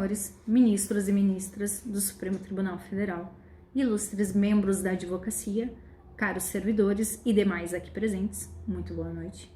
senhores, ministros e ministras do Supremo Tribunal Federal, ilustres membros da advocacia, caros servidores e demais aqui presentes, muito boa noite.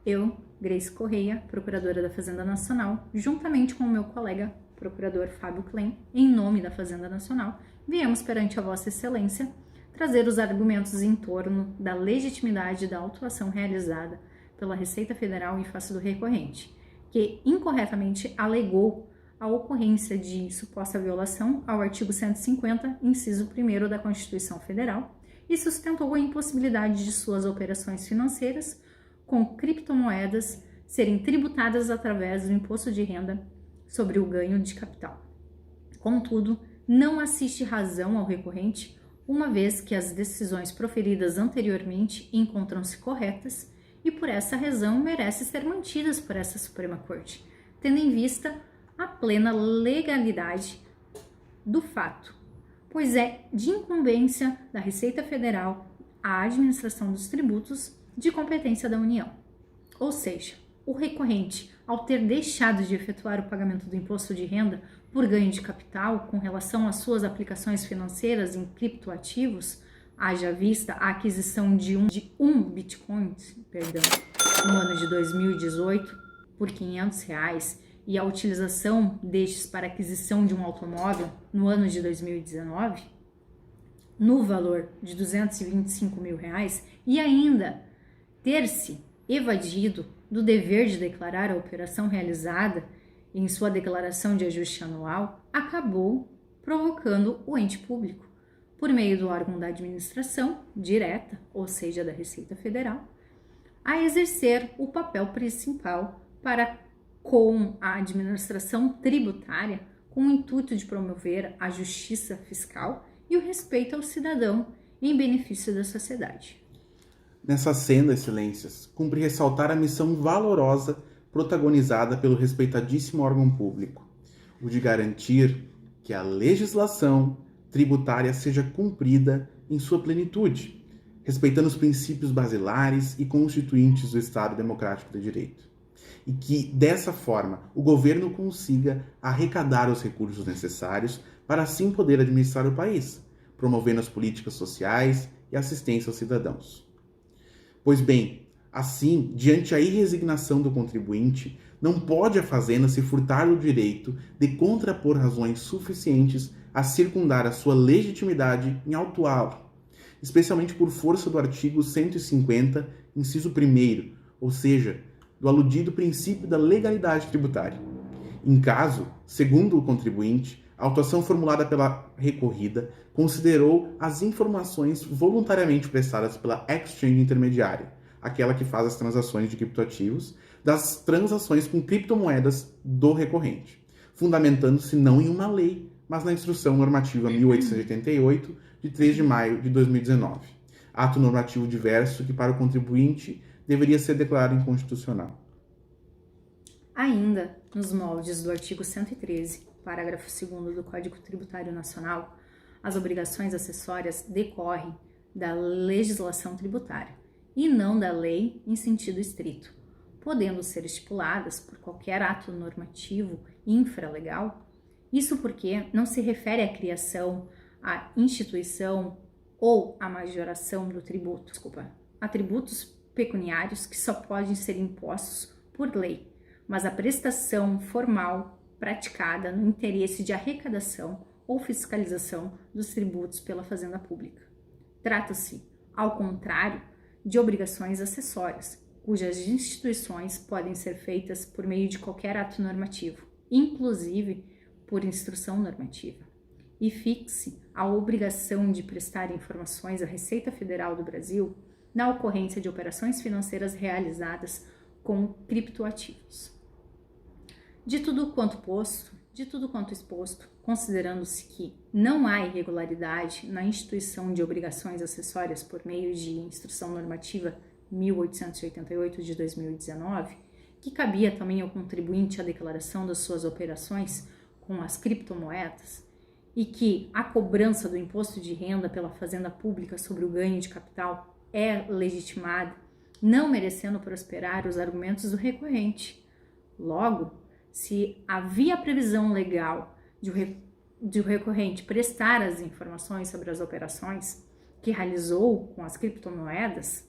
Eu, Grace Correia, procuradora da Fazenda Nacional, juntamente com o meu colega, procurador Fábio Klein, em nome da Fazenda Nacional, viemos perante a Vossa Excelência trazer os argumentos em torno da legitimidade da autuação realizada pela Receita Federal em face do recorrente, que incorretamente alegou a ocorrência de suposta violação ao artigo 150, inciso 1º da Constituição Federal, e sustentou a impossibilidade de suas operações financeiras com criptomoedas serem tributadas através do imposto de renda sobre o ganho de capital. Contudo, não assiste razão ao recorrente, uma vez que as decisões proferidas anteriormente encontram-se corretas e por essa razão merecem ser mantidas por essa Suprema Corte, tendo em vista a plena legalidade do fato, pois é de incumbência da Receita Federal a administração dos tributos de competência da União. Ou seja, o recorrente, ao ter deixado de efetuar o pagamento do imposto de renda por ganho de capital com relação às suas aplicações financeiras em criptoativos, haja vista a aquisição de um Bitcoin, no ano de 2018 por R$500 e a utilização destes para aquisição de um automóvel no ano de 2019 no valor de R$225 mil e ainda ter-se evadido do dever de declarar a operação realizada em sua declaração de ajuste anual, acabou provocando o ente público, por meio do órgão da administração direta, ou seja, da Receita Federal, a exercer o papel principal para com a administração tributária, com o intuito de promover a justiça fiscal e o respeito ao cidadão em benefício da sociedade. Nessa senda, excelências, cumpre ressaltar a missão valorosa protagonizada pelo respeitadíssimo órgão público, o de garantir que a legislação tributária seja cumprida em sua plenitude, respeitando os princípios basilares e constituintes do Estado Democrático de Direito, e que, dessa forma, o governo consiga arrecadar os recursos necessários para assim poder administrar o país, promovendo as políticas sociais e assistência aos cidadãos. Pois bem, assim, diante a irresignação do contribuinte, não pode a Fazenda se furtar do direito de contrapor razões suficientes a circundar a sua legitimidade em autuá-lo, especialmente por força do artigo 150, inciso 1º, ou seja, do aludido princípio da legalidade tributária. Em caso, segundo o contribuinte, a autuação formulada pela recorrida considerou as informações voluntariamente prestadas pela exchange intermediária, aquela que faz as transações de criptoativos, das transações com criptomoedas do recorrente, fundamentando-se não em uma lei, mas na Instrução Normativa 1888, de 3 de maio de 2019, ato normativo diverso que para o contribuinte deveria ser declarado inconstitucional. Ainda nos moldes do artigo 113, parágrafo 2º do Código Tributário Nacional, as obrigações acessórias decorrem da legislação tributária e não da lei em sentido estrito, podendo ser estipuladas por qualquer ato normativo infralegal. Isso porque não se refere à criação, à instituição ou à majoração do tributo, a tributos pecuniários que só podem ser impostos por lei, mas a prestação formal praticada no interesse de arrecadação ou fiscalização dos tributos pela Fazenda Pública. Trata-se, ao contrário, de obrigações acessórias, cujas instituições podem ser feitas por meio de qualquer ato normativo, inclusive por instrução normativa. E fixe a obrigação de prestar informações à Receita Federal do Brasil na ocorrência de operações financeiras realizadas com criptoativos. De tudo quanto exposto, considerando-se que não há irregularidade na instituição de obrigações acessórias por meio de Instrução Normativa 1888 de 2019, que cabia também ao contribuinte a declaração das suas operações com as criptomoedas, e que a cobrança do imposto de renda pela Fazenda Pública sobre o ganho de capital é legitimada, não merecendo prosperar os argumentos do recorrente. Logo, se havia previsão legal de o recorrente prestar as informações sobre as operações que realizou com as criptomoedas,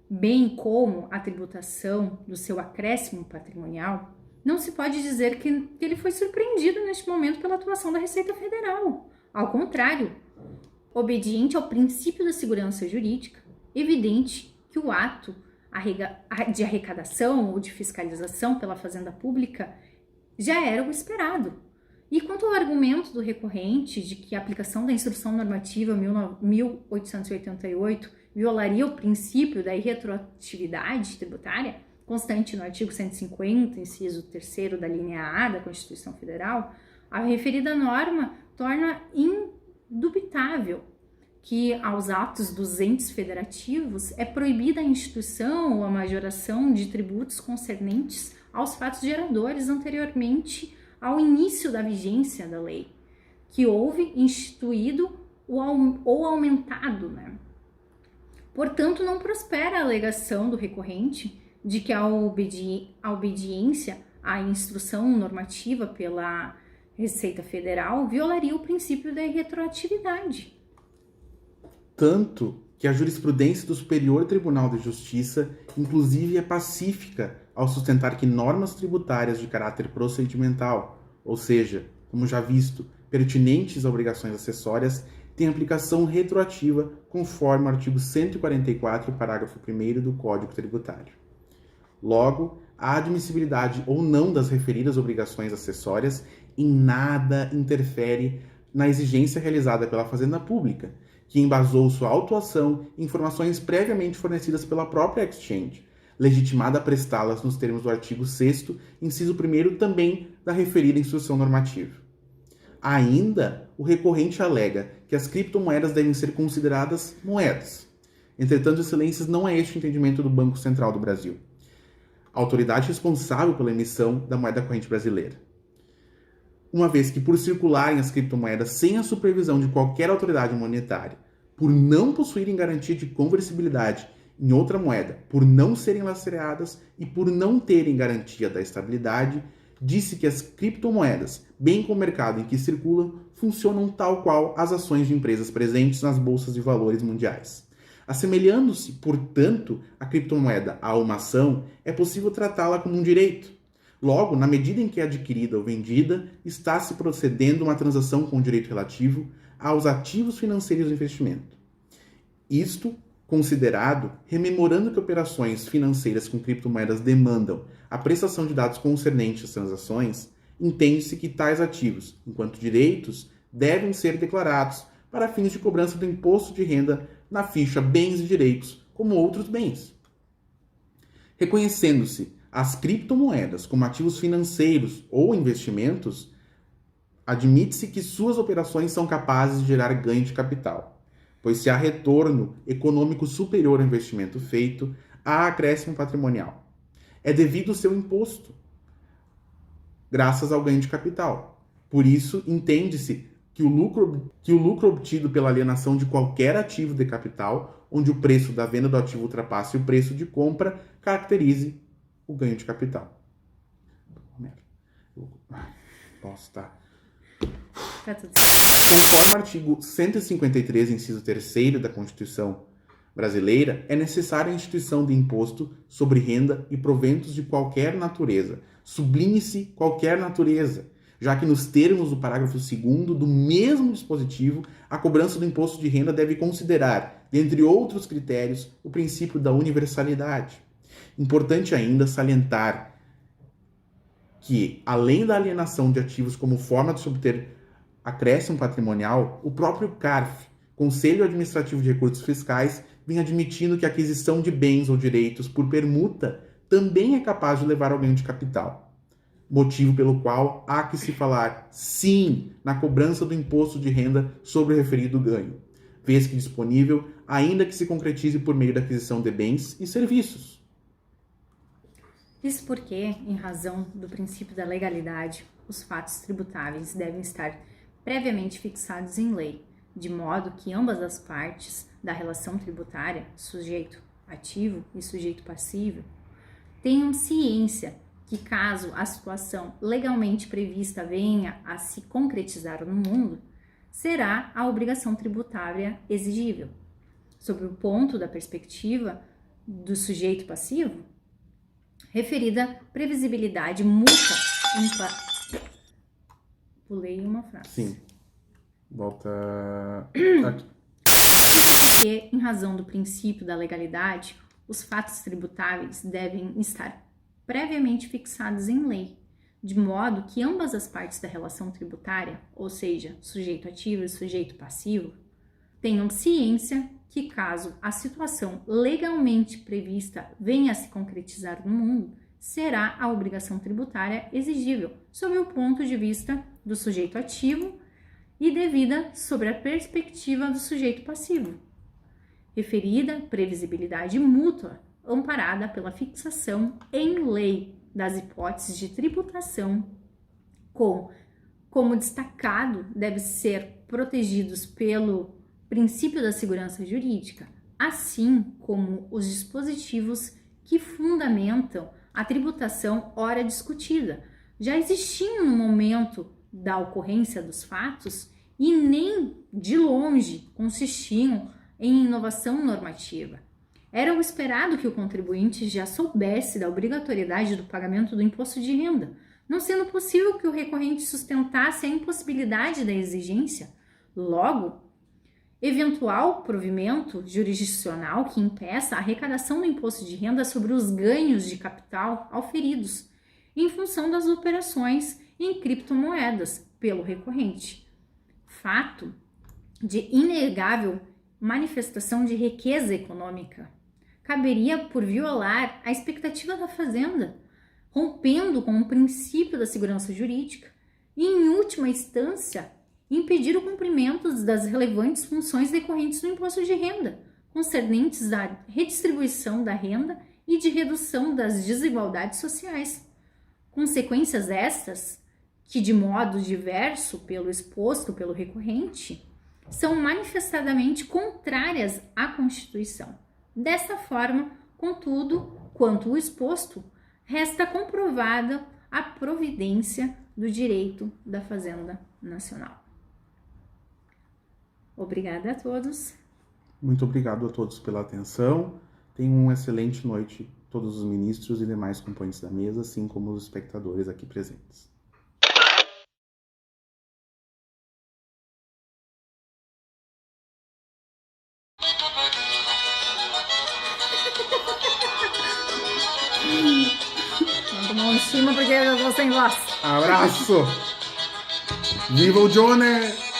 bem como a tributação do seu acréscimo patrimonial, não se pode dizer que ele foi surpreendido neste momento pela atuação da Receita Federal. Ao contrário, obediente ao princípio da segurança jurídica, evidente que o ato de arrecadação ou de fiscalização pela Fazenda Pública já era o esperado. E quanto ao argumento do recorrente de que a aplicação da Instrução Normativa 1888 violaria o princípio da irretroatividade tributária, constante no artigo 150, inciso 3º da linha A da Constituição Federal, a referida norma torna indubitável que aos atos dos entes federativos é proibida a instituição ou a majoração de tributos concernentes aos fatos geradores anteriormente ao início da vigência da lei, que houve instituído ou aumentado, né? Portanto, não prospera a alegação do recorrente de que a obediência à instrução normativa pela Receita Federal violaria o princípio da irretroatividade. Tanto que a jurisprudência do Superior Tribunal de Justiça, inclusive, é pacífica ao sustentar que normas tributárias de caráter procedimental, ou seja, como já visto, pertinentes a obrigações acessórias, têm aplicação retroativa conforme o artigo 144, parágrafo 1º do Código Tributário. Logo, a admissibilidade ou não das referidas obrigações acessórias em nada interfere na exigência realizada pela Fazenda Pública, que embasou sua autuação em informações previamente fornecidas pela própria Exchange, legitimada a prestá-las nos termos do artigo 6º, inciso 1º também da referida instrução normativa. Ainda, o recorrente alega que as criptomoedas devem ser consideradas moedas. Entretanto, excelências, não é este o entendimento do Banco Central do Brasil, a autoridade responsável pela emissão da moeda corrente brasileira. Uma vez que, por circularem as criptomoedas sem a supervisão de qualquer autoridade monetária, por não possuírem garantia de conversibilidade em outra moeda, por não serem lastreadas e por não terem garantia da estabilidade, disse que as criptomoedas, bem como o mercado em que circulam, funcionam tal qual as ações de empresas presentes nas bolsas de valores mundiais. Assemelhando-se, portanto, a criptomoeda a uma ação, é possível tratá-la como um direito. Logo, na medida em que é adquirida ou vendida, está-se procedendo uma transação com direito relativo aos ativos financeiros do investimento. Isto considerado, rememorando que operações financeiras com criptomoedas demandam a prestação de dados concernentes às transações, entende-se que tais ativos, enquanto direitos, devem ser declarados para fins de cobrança do imposto de renda na ficha Bens e Direitos, como outros bens. Reconhecendo-se as criptomoedas como ativos financeiros ou investimentos, admite-se que suas operações são capazes de gerar ganho de capital, pois se há retorno econômico superior ao investimento feito, há acréscimo patrimonial. É devido ao seu imposto, graças ao ganho de capital. Por isso, entende-se que o lucro obtido pela alienação de qualquer ativo de capital, onde o preço da venda do ativo ultrapasse o preço de compra, caracterize o ganho de capital. Posso estar. Tá tudo certo. Conforme o artigo 153, inciso 3º da Constituição brasileira, é necessária a instituição de imposto sobre renda e proventos de qualquer natureza. Sublime-se qualquer natureza, já que nos termos do parágrafo 2º do mesmo dispositivo, a cobrança do imposto de renda deve considerar, dentre outros critérios, o princípio da universalidade. Importante ainda salientar que, além da alienação de ativos como forma de se obter acréscimo patrimonial, o próprio CARF, Conselho Administrativo de Recursos Fiscais, vem admitindo que a aquisição de bens ou direitos por permuta também é capaz de levar ao ganho de capital. Motivo pelo qual há que se falar, sim, na cobrança do imposto de renda sobre o referido ganho, vez que disponível, ainda que se concretize por meio da aquisição de bens e serviços. Isso porque, em razão do princípio da legalidade, os fatos tributáveis devem estar previamente fixados em lei, de modo que ambas as partes da relação tributária, sujeito ativo e sujeito passivo, tenham ciência que caso a situação legalmente prevista venha a se concretizar no mundo, será a obrigação tributária exigível. Sob o ponto da perspectiva do sujeito passivo, referida previsibilidade mútua. Pulei uma frase. Sim. Volta aqui. Porque, em razão do princípio da legalidade, os fatos tributáveis devem estar previamente fixados em lei, de modo que ambas as partes da relação tributária, ou seja, sujeito ativo e sujeito passivo, tenham ciência que, caso a situação legalmente prevista venha a se concretizar no mundo, será a obrigação tributária exigível, sob o ponto de vista do sujeito ativo e devida sobre a perspectiva do sujeito passivo. Referida previsibilidade mútua, amparada pela fixação em lei das hipóteses de tributação, como destacado, deve ser protegidos pelo princípio da segurança jurídica, assim como os dispositivos que fundamentam a tributação ora discutida, já existiam no momento da ocorrência dos fatos e nem de longe consistiam em inovação normativa. Era o esperado que o contribuinte já soubesse da obrigatoriedade do pagamento do imposto de renda, não sendo possível que o recorrente sustentasse a impossibilidade da exigência. Logo, eventual provimento jurisdicional que impeça a arrecadação do imposto de renda sobre os ganhos de capital auferidos em função das operações em criptomoedas pelo recorrente. Fato de inegável manifestação de riqueza econômica. Caberia por violar a expectativa da fazenda, rompendo com o princípio da segurança jurídica e, em última instância, impedir o cumprimento das relevantes funções decorrentes do imposto de renda, concernentes à redistribuição da renda e de redução das desigualdades sociais. Consequências estas que, de modo diverso pelo exposto pelo recorrente, são manifestadamente contrárias à Constituição. Desta forma, contudo, quanto o exposto, resta comprovada a providência do direito da Fazenda Nacional. Obrigada a todos. Muito obrigado a todos pela atenção. Tenham uma excelente noite, todos os ministros e demais componentes da mesa, assim como os espectadores aqui presentes. Vamos tomar um cima porque eu já tô sem voz. Abraço! Viva o Johnny!